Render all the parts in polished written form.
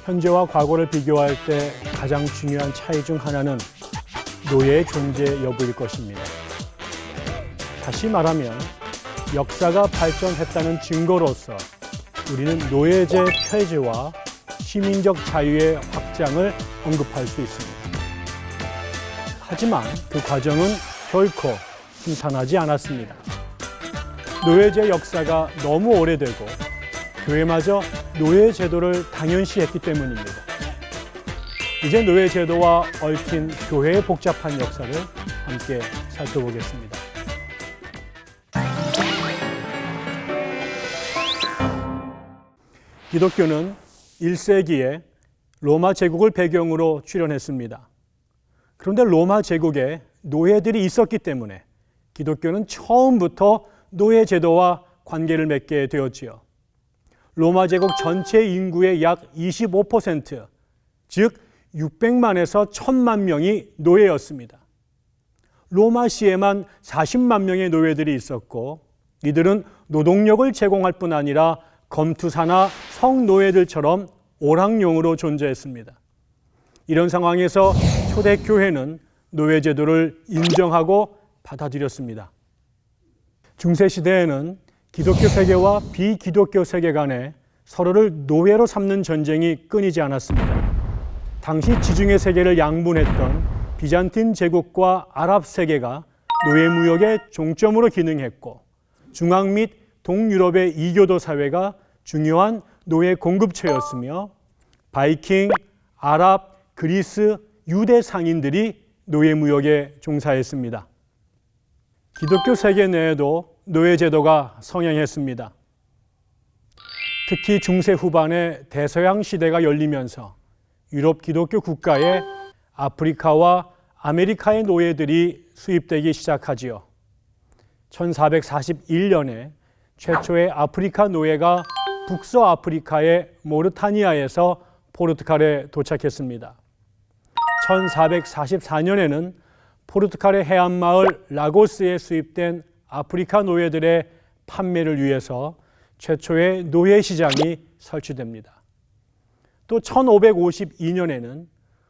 현재와 과거를 비교할 때 가장 중요한 차이 중 하나는 노예의 존재 여부일 것입니다. 다시 말하면 역사가 발전했다는 증거로서 우리는 노예제 폐지와 시민적 자유의 확장을 언급할 수 있습니다. 하지만 그 과정은 결코 순탄하지 않았습니다. 노예제 역사가 너무 오래되고 교회마저 노예 제도를 당연시했기 때문입니다. 이제 노예 제도와 얽힌 교회의 복잡한 역사를 함께 살펴보겠습니다. 기독교는 1세기에 로마 제국을 배경으로 출현했습니다. 그런데 로마 제국에 노예들이 있었기 때문에 기독교는 처음부터 노예 제도와 관계를 맺게 되었지요. 로마 제국 전체 인구의 약 25%, 즉 600만에서 1000만 명이 노예였습니다. 로마시에만 40만 명의 노예들이 있었고 이들은 노동력을 제공할 뿐 아니라 검투사나 성노예들처럼 오락용으로 존재했습니다. 이런 상황에서 초대교회는 노예제도를 인정하고 받아들였습니다. 중세시대에는 기독교 세계와 비기독교 세계 간에 서로를 노예로 삼는 전쟁이 끊이지 않았습니다. 당시 지중해 세계를 양분했던 비잔틴 제국과 아랍 세계가 노예 무역의 종점으로 기능했고 중앙 및 동유럽의 이교도 사회가 중요한 노예 공급처였으며 바이킹, 아랍, 그리스, 유대 상인들이 노예 무역에 종사했습니다. 기독교 세계 내에도 노예 제도가 성행했습니다. 특히 중세 후반에 대서양 시대가 열리면서 유럽 기독교 국가에 아프리카와 아메리카의 노예들이 수입되기 시작하지요. 1441년에 최초의 아프리카 노예가 북서아프리카의 모르타니아에서 포르투갈에 도착했습니다. 1444년에는 포르투갈의 해안마을 라고스에 수입된 아프리카 노예들의 판매를 위해서 최초의 노예 시장이 설치됩니다. 또 1552년에는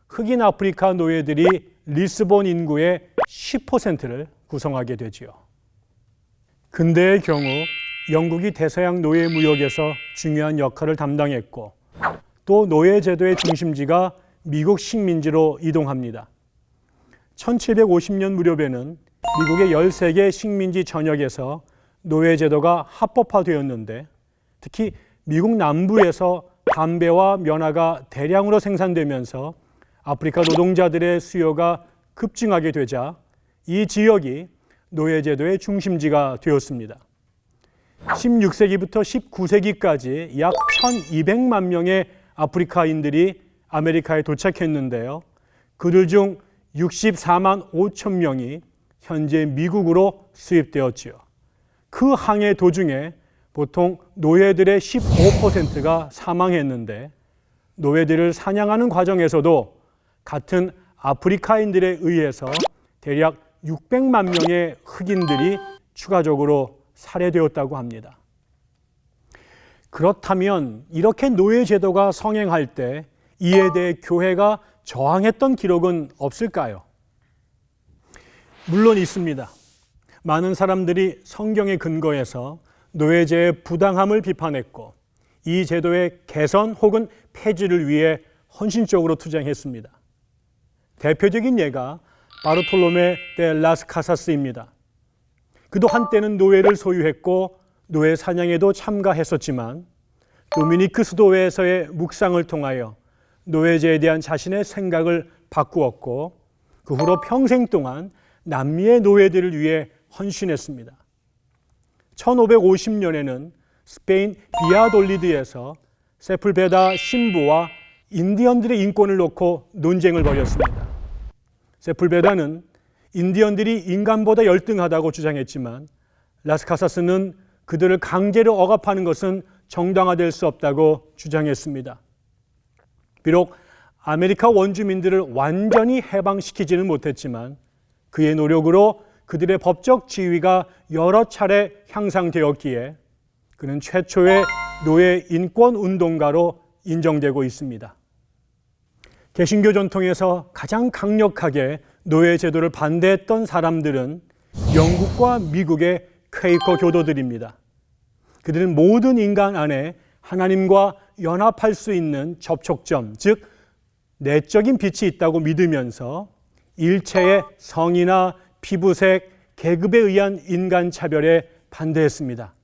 흑인 아프리카 노예들이 리스본 인구의 10%를 구성하게 되지요. 근대의 경우 영국이 대서양 노예 무역에서 중요한 역할을 담당했고 또 노예 제도의 중심지가 미국 식민지로 이동합니다. 1750년 무렵에는 미국의 13개 식민지 전역에서 노예 제도가 합법화되었는데 특히 미국 남부에서 담배와 면화가 대량으로 생산되면서 아프리카 노동자들의 수요가 급증하게 되자 이 지역이 노예 제도의 중심지가 되었습니다. 16세기부터 19세기까지 약 1200만 명의 아프리카인들이 아메리카에 도착했는데요. 그들 중 64만 5천 명이 현재 미국으로 수입되었지요. 그 항해 도중에 보통 노예들의 15%가 사망했는데 노예들을 사냥하는 과정에서도 같은 아프리카인들에 의해서 대략 600만 명의 흑인들이 추가적으로 살해되었다고 합니다. 그렇다면 이렇게 노예 제도가 성행할 때 이에 대해 교회가 저항했던 기록은 없을까요? 물론 있습니다. 많은 사람들이 성경에 근거해서 노예제의 부당함을 비판했고 이 제도의 개선 혹은 폐지를 위해 헌신적으로 투쟁했습니다. 대표적인 예가 바르톨로메 데 라스 카사스입니다. 그도 한때는 노예를 소유했고 노예 사냥에도 참가했었지만 도미니크 수도회에서의 묵상을 통하여 노예제에 대한 자신의 생각을 바꾸었고 그 후로 평생 동안 남미의 노예들을 위해 헌신했습니다. 1550년에는 스페인 비아돌리드에서 세풀베다 신부와 인디언들의 인권을 놓고 논쟁을 벌였습니다. 세풀베다는 인디언들이 인간보다 열등하다고 주장했지만 라스카사스는 그들을 강제로 억압하는 것은 정당화될 수 없다고 주장했습니다. 비록 아메리카 원주민들을 완전히 해방시키지는 못했지만 그의 노력으로 그들의 법적 지위가 여러 차례 향상되었기에 그는 최초의 노예 인권 운동가로 인정되고 있습니다. 개신교 전통에서 가장 강력하게 노예 제도를 반대했던 사람들은 영국과 미국의 퀘이커 교도들입니다. 그들은 모든 인간 안에 하나님과 연합할 수 있는 접촉점, 즉 내적인 빛이 있다고 믿으면서 일체의 성이나 피부색, 계급에 의한 인간 차별에 반대했습니다.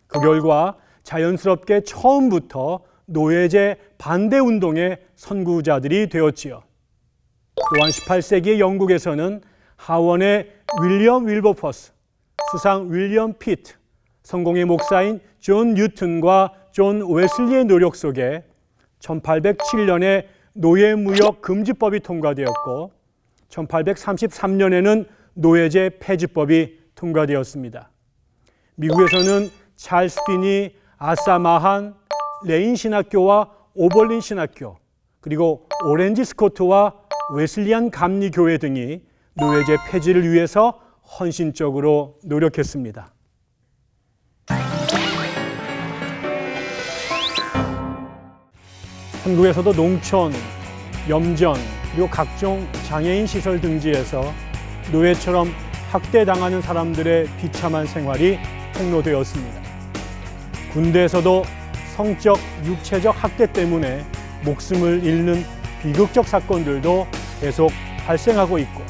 그 결과 자연스럽게 처음부터 노예제 반대 운동의 선구자들이 되었지요. 또한 18세기 영국에서는 하원의 윌리엄 윌버퍼스, 수상 윌리엄 피트, 성공의 목사인 존 뉴턴과 존 웨슬리의 노력 속에 1807년에 노예무역 금지법이 통과되었고 1833년에는 노예제 폐지법이 통과되었습니다. 미국에서는 찰스 피니, 아사 마한, 레인 신학교와 오벌린 신학교, 그리고 오렌지 스코트와 웨슬리안 감리교회 등이 노예제 폐지를 위해서 헌신적으로 노력했습니다. 한국에서도 농촌, 염전, 그리고 각종 장애인 시설 등지에서 노예처럼 학대당하는 사람들의 비참한 생활이 폭로되었습니다. 군대에서도 성적, 육체적 학대 때문에 목숨을 잃는 비극적 사건들도 계속 발생하고 있고,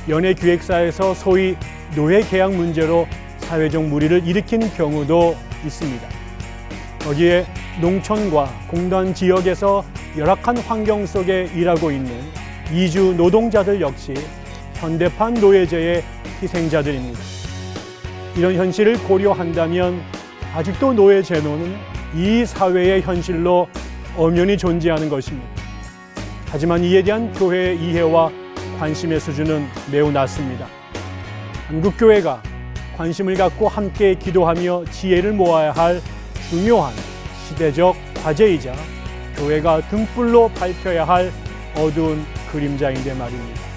연예기획사에서 소위 노예 계약 문제로 사회적 물의를 일으킨 경우도 있습니다. 거기에 농촌과 공단 지역에서 열악한 환경 속에 일하고 있는 이주 노동자들 역시 현대판 노예제의 희생자들입니다. 이런 현실을 고려한다면 아직도 노예 제도는 이 사회의 현실로 엄연히 존재하는 것입니다. 하지만 이에 대한 교회의 이해와 관심의 수준은 매우 낮습니다. 한국교회가 관심을 갖고 함께 기도하며 지혜를 모아야 할 중요한 시대적 과제이자 교회가 등불로 밝혀야 할 어두운 그림자인데 말입니다.